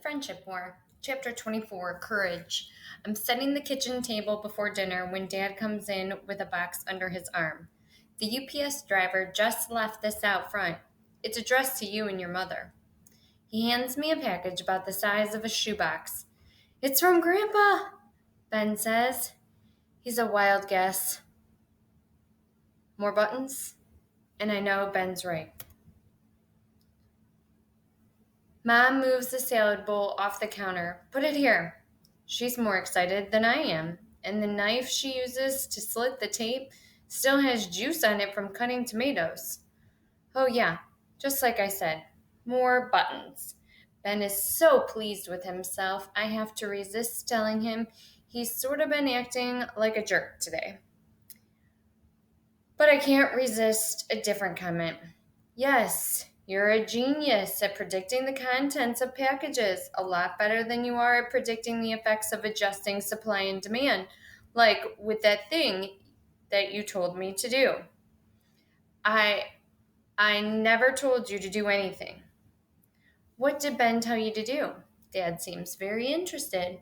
Friendship War, Chapter 24, Courage. I'm setting the kitchen table before dinner when Dad comes in with a box under his arm. The UPS driver just left this out front. It's addressed to you and your mother. He hands me a package about the size of a shoebox. It's from Grandpa, Ben says. He's a wild guess. More buttons? And I know Ben's right. Mom moves the salad bowl off the counter. Put it here. She's more excited than I am, and the knife she uses to slit the tape still has juice on it from cutting tomatoes. Oh, yeah, just like I said, more buttons. Ben is so pleased with himself, I have to resist telling him he's sort of been acting like a jerk today. But I can't resist a different comment. Yes, you're a genius at predicting the contents of packages, a lot better than you are at predicting the effects of adjusting supply and demand, like with that thing that you told me to do. I I never told you to do anything. What did Ben tell you to do? Dad seems very interested.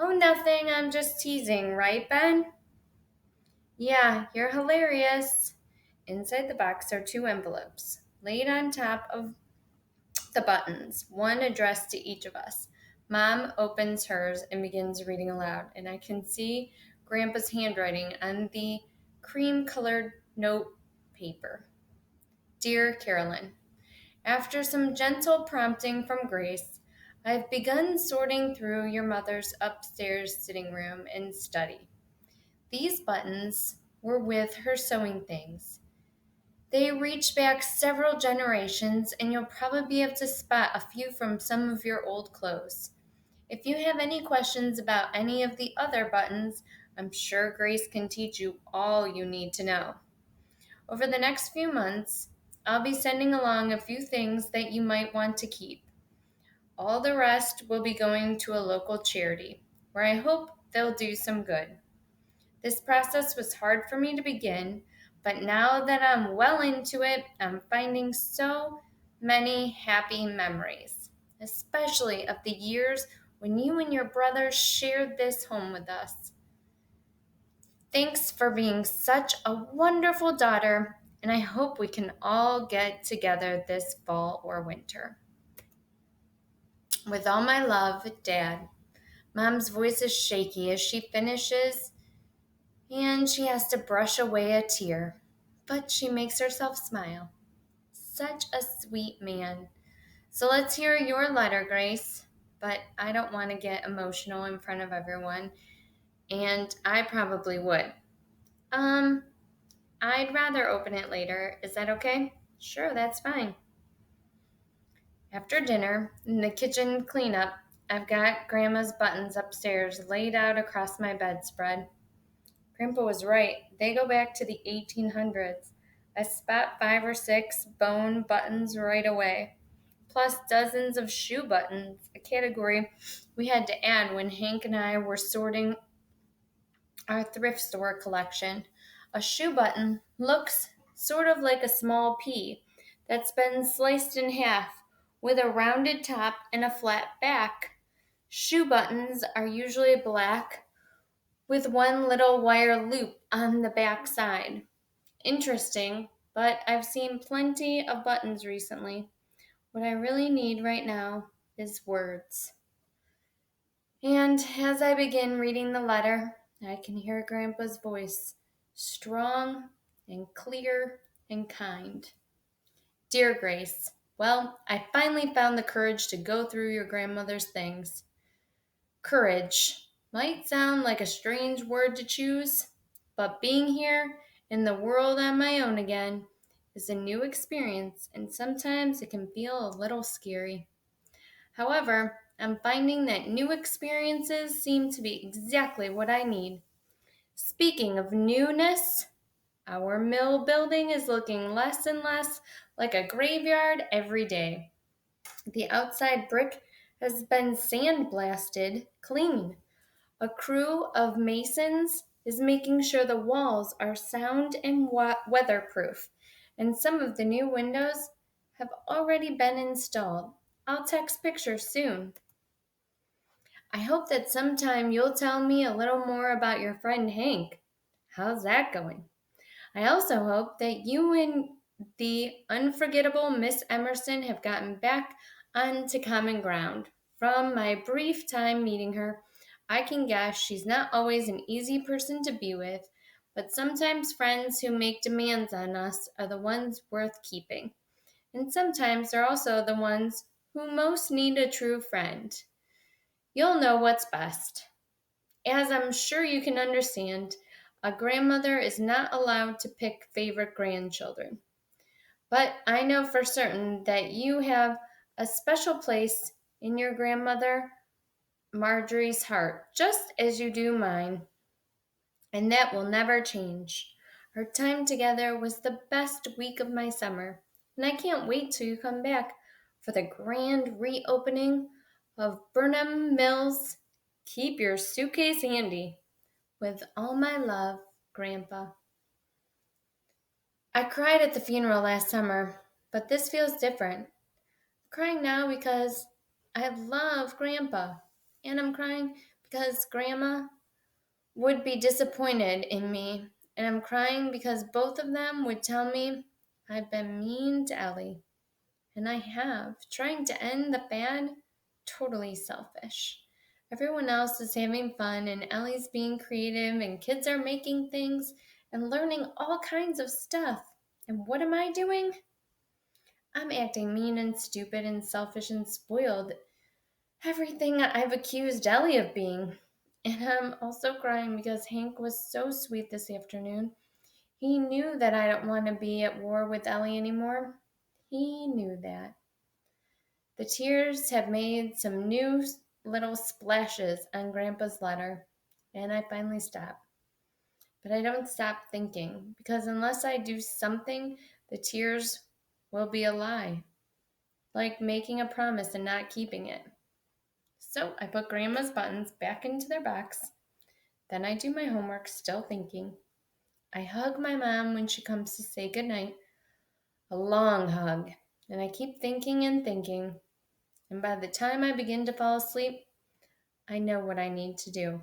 Oh, nothing. I'm just teasing, right, Ben? Yeah, you're hilarious. Inside the box are two envelopes, laid on top of the buttons, one addressed to each of us. Mom opens hers and begins reading aloud, and I can see Grandpa's handwriting on the cream colored note paper. Dear Carolyn, after some gentle prompting from Grace, I've begun sorting through your mother's upstairs sitting room and study. These buttons were with her sewing things. They reach back several generations, and you'll probably be able to spot a few from some of your old clothes. If you have any questions about any of the other buttons, I'm sure Grace can teach you all you need to know. Over the next few months, I'll be sending along a few things that you might want to keep. All the rest will be going to a local charity, where I hope they'll do some good. This process was hard for me to begin, but now that I'm well into it, I'm finding so many happy memories, especially of the years when you and your brother shared this home with us. Thanks for being such a wonderful daughter, and I hope we can all get together this fall or winter. With all my love, Dad. Mom's voice is shaky as she finishes, and she has to brush away a tear. But she makes herself smile. Such a sweet man. So let's hear your letter, Grace. But I don't want to get emotional in front of everyone, and I probably would. Um, I'd rather open it later. Is that okay? Sure, that's fine. After dinner, in the kitchen cleanup, I've got Grandma's buttons upstairs laid out across my bedspread. Grandpa was right. They go back to the 1800s. I spot 5 or 6 bone buttons right away, plus dozens of shoe buttons, a category we had to add when Hank and I were sorting our thrift store collection. A shoe button looks sort of like a small pea that's been sliced in half with a rounded top and a flat back. Shoe buttons are usually black with one little wire loop on the back side. Interesting, but I've seen plenty of buttons recently. What I really need right now is words. And as I begin reading the letter, I can hear Grandpa's voice, strong and clear and kind. Dear Grace, well, I finally found the courage to go through your grandmother's things. Courage might sound like a strange word to choose, but being here in the world on my own again is a new experience, and sometimes it can feel a little scary. However, I'm finding that new experiences seem to be exactly what I need. Speaking of newness, our mill building is looking less and less like a graveyard every day. The outside brick has been sandblasted clean. A crew of masons is making sure the walls are sound and weatherproof, and some of the new windows have already been installed. I'll text pictures soon. I hope that sometime you'll tell me a little more about your friend Hank. How's that going? I also hope that you and the unforgettable Miss Emerson have gotten back onto common ground. From my brief time meeting her, I can guess she's not always an easy person to be with, but sometimes friends who make demands on us are the ones worth keeping. And sometimes they're also the ones who most need a true friend. You'll know what's best. As I'm sure you can understand, a grandmother is not allowed to pick favorite grandchildren. But I know for certain that you have a special place in your grandmother Marjorie's heart, just as you do mine, and that will never change. Our time together was the best week of my summer, and I can't wait till you come back for the grand reopening of Burnham Mills. Keep your suitcase handy. With all my love, Grandpa. I cried at the funeral last summer, but this feels different. I'm crying now because I love Grandpa, and I'm crying because Grandma would be disappointed in me, and I'm crying because both of them would tell me I've been mean to Ellie, and I have, trying to end the bad, totally selfish. Everyone else is having fun, and Ellie's being creative, and kids are making things and learning all kinds of stuff. And what am I doing? I'm acting mean and stupid and selfish and spoiled. Everything I've accused Ellie of being. And I'm also crying because Hank was so sweet this afternoon. He knew that I don't want to be at war with Ellie anymore. He knew that. The tears have made some new little splashes on Grandpa's letter, and I finally stop. But I don't stop thinking, because unless I do something, the tears will be a lie, like making a promise and not keeping it. So I put Grandma's buttons back into their box. Then I do my homework, still thinking. I hug my mom when she comes to say goodnight, a long hug, and I keep thinking and thinking. And by the time I begin to fall asleep, I know what I need to do.